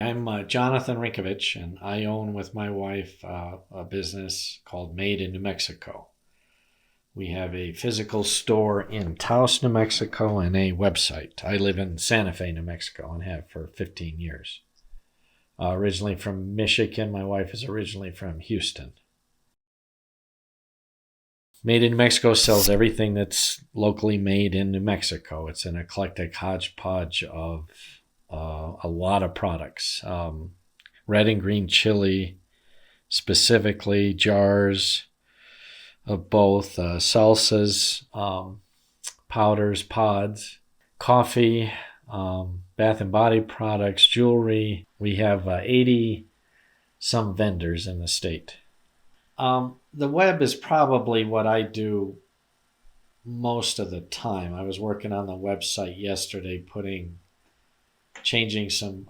I'm Jonathan Rinkovich, and I own with my wife a business called Made in New Mexico. We have a physical store in Taos, New Mexico, and a website. I live in Santa Fe, New Mexico, and have for 15 years. Originally from Michigan, my wife is originally from Houston. Made in New Mexico sells everything that's locally made in New Mexico. It's an eclectic hodgepodge of a lot of products. Red and green chili, specifically jars of both salsas, powders, pods, coffee, bath and body products, jewelry. We have 80 some vendors in the state. The web is probably what I do most of the time. I was working on the website yesterday, changing some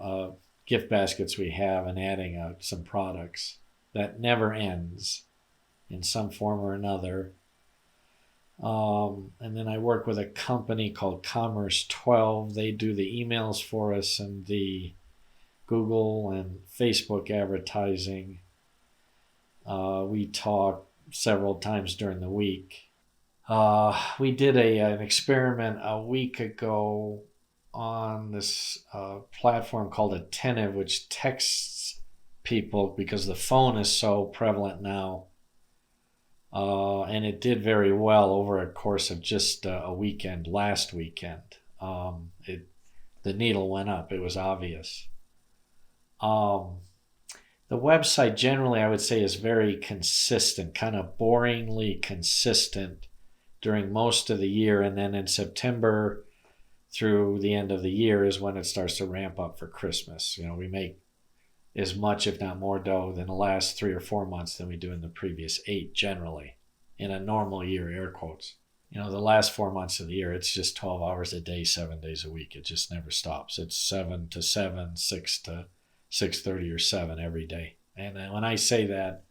gift baskets we have and adding some products. That never ends in some form or another. And then I work with a company called Commerce 12. They do the emails for us and the Google and Facebook advertising. We talk several times during the week. We did an experiment a week ago on this platform called Attentive, which texts people because the phone is so prevalent now. And it did very well over a course of just a weekend, last weekend. The needle went up. It was obvious. The website generally, I would say, is very consistent, kind of boringly consistent during most of the year. And then in September through the end of the year is when it starts to ramp up for Christmas. We make as much, if not more, dough than the last 3 or 4 months than we do in the previous 8, generally, in a normal year, air quotes. The last 4 months of the year, it's just 12 hours a day, 7 days a week. It just never stops. It's 7 to 7, 6 to 6:30 or 7 every day. And when I say that,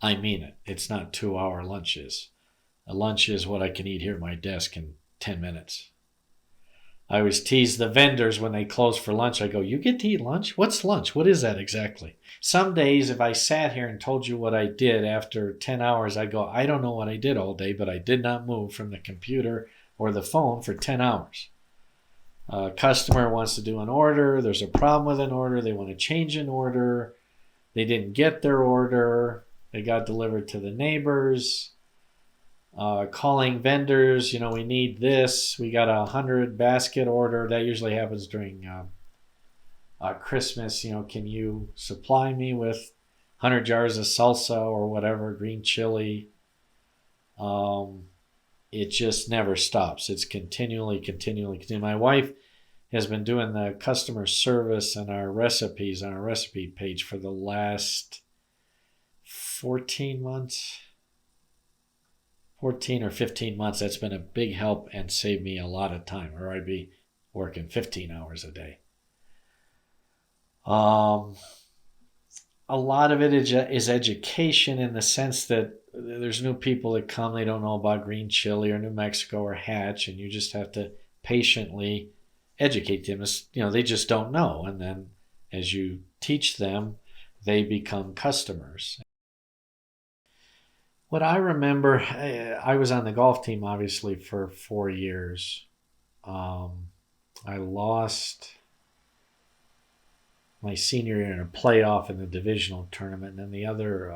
I mean it. It's not 2-hour lunches. A lunch is what I can eat here at my desk in 10 minutes. I always tease the vendors when they close for lunch. I go, "You get to eat lunch? What's lunch? What is that exactly?" Some days, if I sat here and told you what I did after 10 hours, I go, "I don't know what I did all day, but I did not move from the computer or the phone for 10 hours. A customer wants to do an order. There's a problem with an order. They want to change an order. They didn't get their order. They got delivered to the neighbors. Calling vendors, we need this. We got 100 basket order. That usually happens during Christmas. Can you supply me with 100 jars of salsa or whatever, green chili? It just never stops. It's continually. My wife has been doing the customer service and our recipes on our recipe page for the last 14 months. 14 or 15 months. That's been a big help and saved me a lot of time, or I'd be working 15 hours a day. A lot of it is education, in the sense that there's new people that come, they don't know about green chili or New Mexico or Hatch, and you just have to patiently educate them. They just don't know. And then as you teach them, they become customers. What I remember, I was on the golf team, obviously, for 4 years. I lost my senior year in a playoff in the divisional tournament. And then the other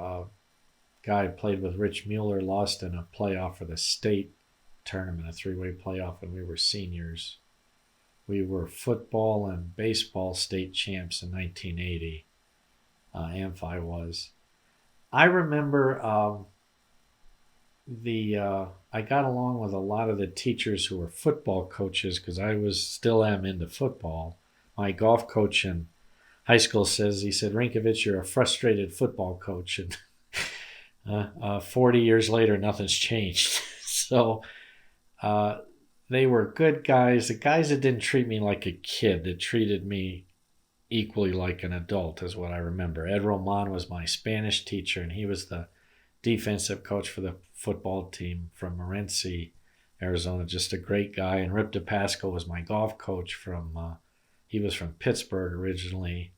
guy I played with, Rich Mueller, lost in a playoff for the state tournament, a 3-way playoff, when we were seniors. We were football and baseball state champs in 1980. Amphi was. I remember I got along with a lot of the teachers who were football coaches, because I still am into football. My golf coach in high school he said, "Rinkovich, you're a frustrated football coach." And 40 years later, nothing's changed. So they were good guys. The guys that didn't treat me like a kid, that treated me equally like an adult, is what I remember. Ed Roman was my Spanish teacher, and he was the defensive coach for the football team from Morenci, Arizona. Just a great guy. And Rip DePasco was my golf coach he was from Pittsburgh originally.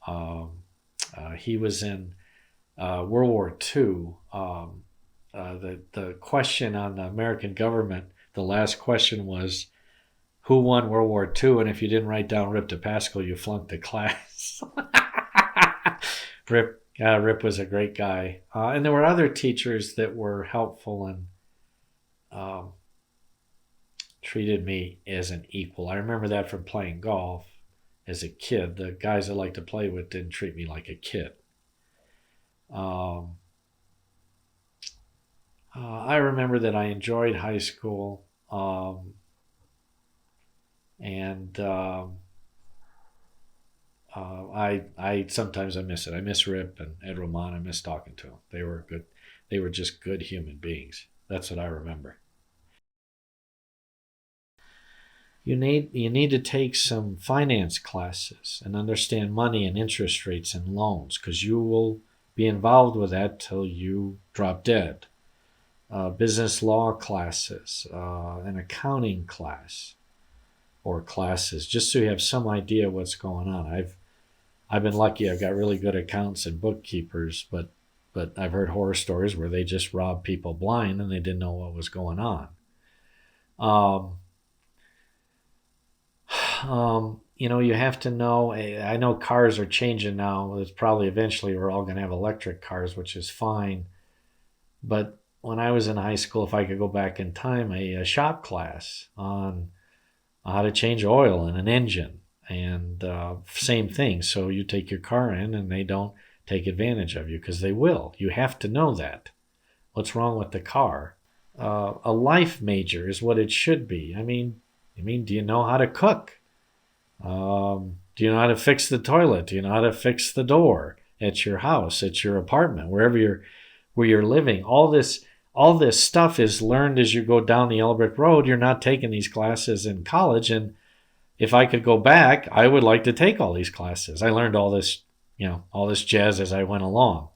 He was in World War II. The question on the American government, the last question was, who won World War II? And if you didn't write down Rip DePascal, you flunked the class. Rip was a great guy. And there were other teachers that were helpful and treated me as an equal. I remember that from playing golf as a kid. The guys I liked to play with didn't treat me like a kid. I remember that I enjoyed high school, and I sometimes I miss it. I miss Rip and Ed Roman. I miss talking to them. They were good. They were just good human beings. That's what I remember. You need to take some finance classes and understand money and interest rates and loans, because you will be involved with that till you drop dead. Business law classes, an accounting class or classes, just so you have some idea what's going on. I've been lucky. I've got really good accountants and bookkeepers, but I've heard horror stories where they just robbed people blind and they didn't know what was going on. You have to know. I know cars are changing now. It's probably eventually we're all going to have electric cars, which is fine. But when I was in high school, if I could go back in time, a shop class on how to change oil in an engine, and same thing. So you take your car in, and they don't take advantage of you, because they will. You have to know that. What's wrong with the car? A life major is what it should be. I mean, do you know how to cook? Do you know how to fix the toilet? Do you know how to fix the door at your house, at your apartment, where you're living? All this stuff is learned as you go down the yellow brick road. You're not taking these classes in college. And if I could go back, I would like to take all these classes. I learned all this jazz as I went along,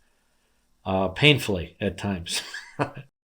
painfully at times.